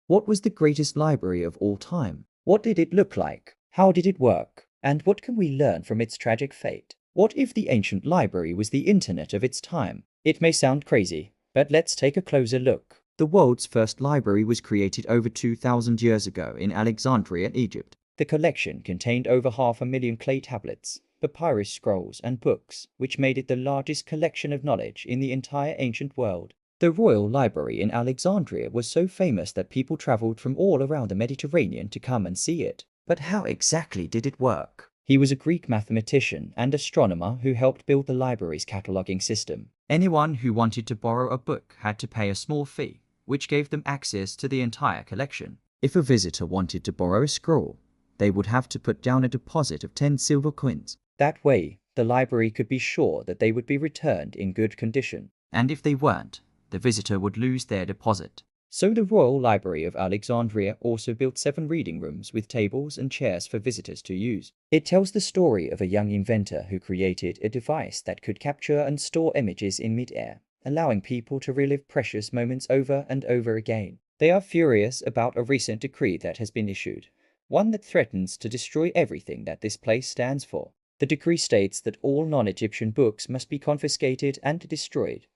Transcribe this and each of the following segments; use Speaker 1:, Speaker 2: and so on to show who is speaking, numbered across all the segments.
Speaker 1: What was the greatest library of all time? What did it look like? How did it work? And what can we learn from its tragic fate? What if the ancient library was the internet of its time? It may sound crazy, but let's take a closer look. The world's first library was created over 2,000 years ago in Alexandria, Egypt. The collection contained over 500,000 clay tablets, papyrus scrolls, and books, which made it the largest collection of knowledge in the entire ancient world. The Royal Library in Alexandria was so famous that people traveled from all around the Mediterranean to come and see it. But how exactly did it work? He was a Greek mathematician and astronomer who helped build the library's cataloging system. Anyone who wanted to borrow a book had to pay a small fee, which gave them access to the entire collection. If a visitor wanted to borrow a scroll, they would have to put down a deposit of 10 silver coins. That way, the library could be sure that they would be returned in good condition. And if they weren't, the visitor would lose their deposit. So the Royal Library of Alexandria also built 7 reading rooms with tables and chairs for visitors to use. It tells the story of a young inventor who created a device that could capture and store images in mid-air, allowing people to relive precious moments over and over again. They are furious about a recent decree that has been issued, one that threatens to destroy everything that this place stands for. The decree states that all non-Egyptian books must be confiscated and destroyed,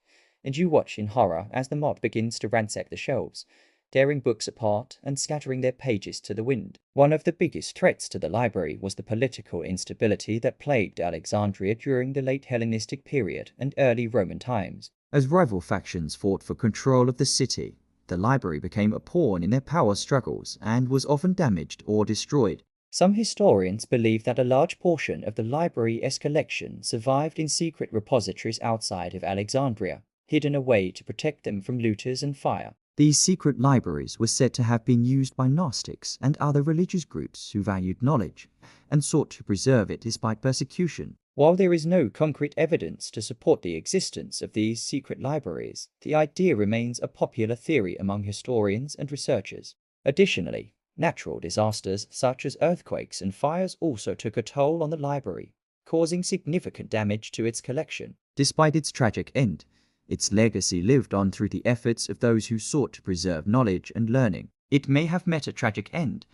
Speaker 1: and you watch in horror as the mob begins to ransack the shelves, tearing books apart and scattering their pages to the wind. One of the biggest threats to the library was the political instability that plagued Alexandria during the late Hellenistic period and early Roman times. As rival factions fought for control of the city, the library became a pawn in their power struggles and was often damaged or destroyed. Some historians believe that a large portion of the library's collection survived in secret repositories outside of Alexandria, hidden away to protect them from looters and fire. These secret libraries were said to have been used by Gnostics and other religious groups who valued knowledge and sought to preserve it despite persecution. While there is no concrete evidence to support the existence of these secret libraries, the idea remains a popular theory among historians and researchers. Additionally, natural disasters such as earthquakes and fires also took a toll on the library, causing significant damage to its collection. Despite its tragic end, its legacy lived on through the efforts of those who sought to preserve knowledge and learning. It may have met a tragic end,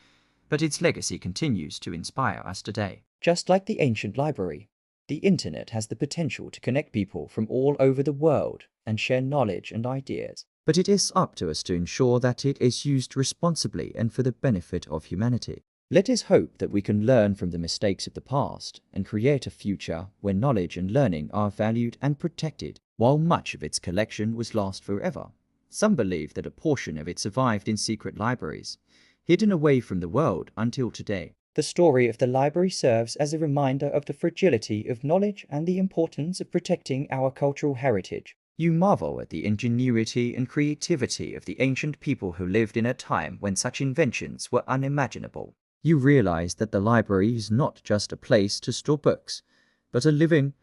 Speaker 1: but its legacy continues to inspire us today. Just like the ancient library, the internet has the potential to connect people from all over the world and share knowledge and ideas. But it is up to us to ensure that it is used responsibly and for the benefit of humanity. Let us hope that we can learn from the mistakes of the past and create a future where knowledge and learning are valued and protected. While much of its collection was lost forever, some believe that a portion of it survived in secret libraries, hidden away from the world until today. The story of the library serves as a reminder of the fragility of knowledge and the importance of protecting our cultural heritage. You marvel at the ingenuity and creativity of the ancient people who lived in a time when such inventions were unimaginable. You realize that the library is not just a place to store books, but a living,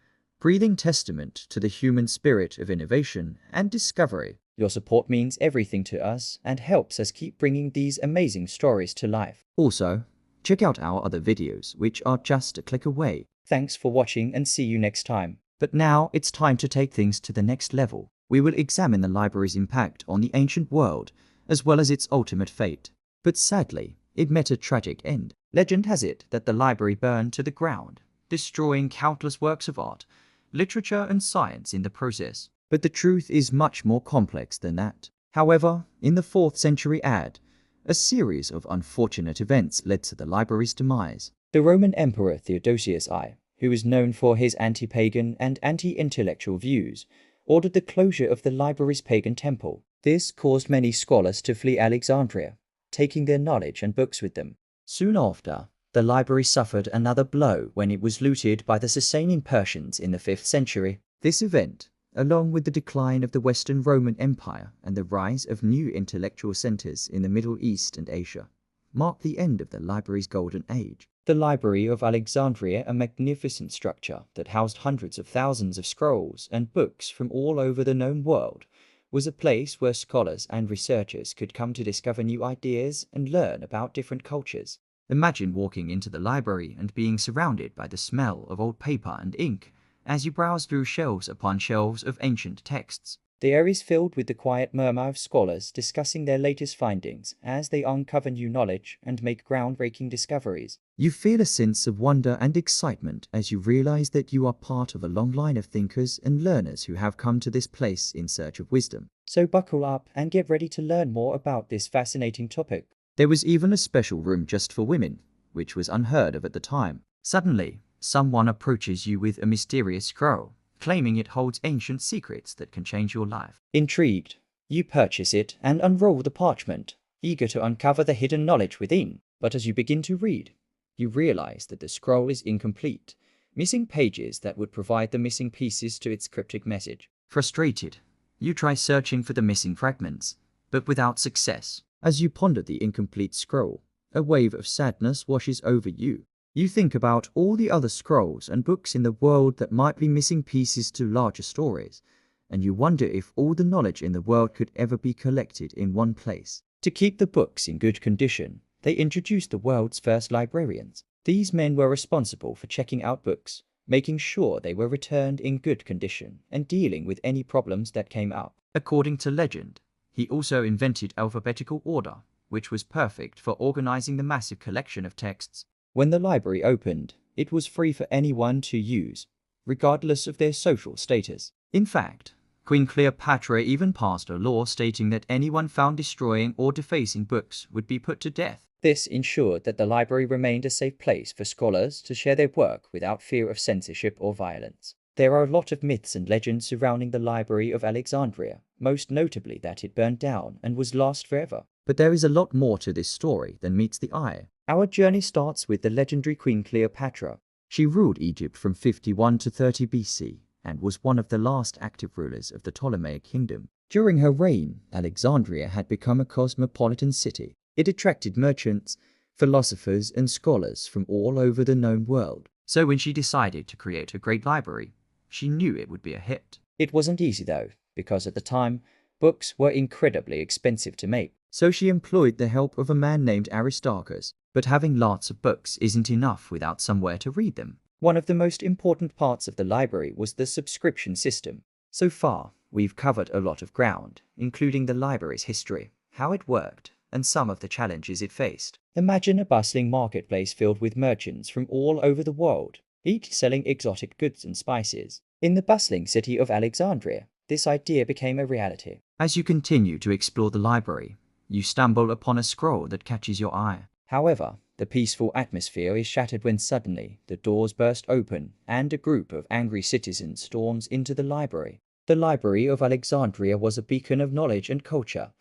Speaker 1: breathing testament to the human spirit of innovation and discovery. Your support means everything to us and helps us keep bringing these amazing stories to life. Also, check out our other videos, which are just a click away. Thanks for watching and see you next time. But now it's time to take things to the next level. We will examine the library's impact on the ancient world, as well as its ultimate fate. But sadly, it met a tragic end. Legend has it that the library burned to the ground, destroying countless works of art, literature and science in the process. But the truth is much more complex than that. However, in the 4th century AD, a series of unfortunate events led to the library's demise. The Roman Emperor Theodosius I, who was known for his anti-pagan and anti-intellectual views, ordered the closure of the library's pagan temple. This caused many scholars to flee Alexandria, taking their knowledge and books with them. Soon after, the library suffered another blow when it was looted by the Sasanian Persians in the 5th century. This event, along with the decline of the Western Roman Empire and the rise of new intellectual centers in the Middle East and Asia, marked the end of the library's golden age. The Library of Alexandria, a magnificent structure that housed hundreds of thousands of scrolls and books from all over the known world, was a place where scholars and researchers could come to discover new ideas and learn about different cultures. Imagine walking into the library and being surrounded by the smell of old paper and ink as you browse through shelves upon shelves of ancient texts. The air is filled with the quiet murmur of scholars discussing their latest findings as they uncover new knowledge and make groundbreaking discoveries. You feel a sense of wonder and excitement as you realize that you are part of a long line of thinkers and learners who have come to this place in search of wisdom. So buckle up and get ready to learn more about this fascinating topic. There was even a special room just for women, which was unheard of at the time. Suddenly, someone approaches you with a mysterious scroll, claiming it holds ancient secrets that can change your life. Intrigued, you purchase it and unroll the parchment, eager to uncover the hidden knowledge within. But as you begin to read, you realize that the scroll is incomplete, missing pages that would provide the missing pieces to its cryptic message. Frustrated, you try searching for the missing fragments, but without success. As you ponder the incomplete scroll, a wave of sadness washes over you. You think about all the other scrolls and books in the world that might be missing pieces to larger stories, and you wonder if all the knowledge in the world could ever be collected in one place. To keep the books in good condition, they introduced the world's first librarians. These men were responsible for checking out books, making sure they were returned in good condition, and dealing with any problems that came up. According to legend, he also invented alphabetical order, which was perfect for organizing the massive collection of texts. When the library opened, it was free for anyone to use, regardless of their social status. In fact, Queen Cleopatra even passed a law stating that anyone found destroying or defacing books would be put to death. This ensured that the library remained a safe place for scholars to share their work without fear of censorship or violence. There are a lot of myths and legends surrounding the Library of Alexandria, most notably that it burned down and was lost forever. But there is a lot more to this story than meets the eye. Our journey starts with the legendary Queen Cleopatra. She ruled Egypt from 51 to 30 BC and was one of the last active rulers of the Ptolemaic kingdom. During her reign, Alexandria had become a cosmopolitan city. It attracted merchants, philosophers, and scholars from all over the known world. So when she decided to create a great library, she knew it would be a hit. It wasn't easy though, because at the time, books were incredibly expensive to make. So she employed the help of a man named Aristarchus. But having lots of books isn't enough without somewhere to read them. One of the most important parts of the library was the subscription system. So far, we've covered a lot of ground, including the library's history, how it worked, and some of the challenges it faced. Imagine a bustling marketplace filled with merchants from all over the world, each selling exotic goods and spices. In the bustling city of Alexandria, this idea became a reality. As you continue to explore the library, you stumble upon a scroll that catches your eye. However, the peaceful atmosphere is shattered when suddenly the doors burst open and a group of angry citizens storms into the library. The Library of Alexandria was a beacon of knowledge and culture,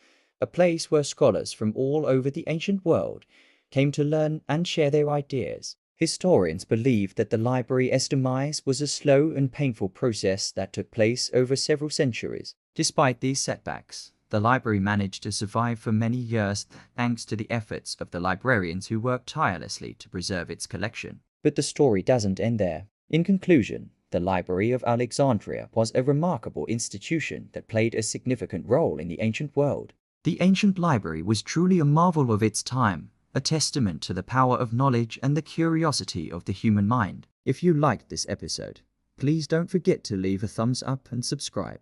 Speaker 1: a place where scholars from all over the ancient world came to learn and share their ideas. Historians believe that the library's demise was a slow and painful process that took place over several centuries. Despite these setbacks, the library managed to survive for many years thanks to the efforts of the librarians who worked tirelessly to preserve its collection. But the story doesn't end there. In conclusion, the Library of Alexandria was a remarkable institution that played a significant role in the ancient world. The ancient library was truly a marvel of its time, a testament to the power of knowledge and the curiosity of the human mind. If you liked this episode, please don't forget to leave a thumbs up and subscribe.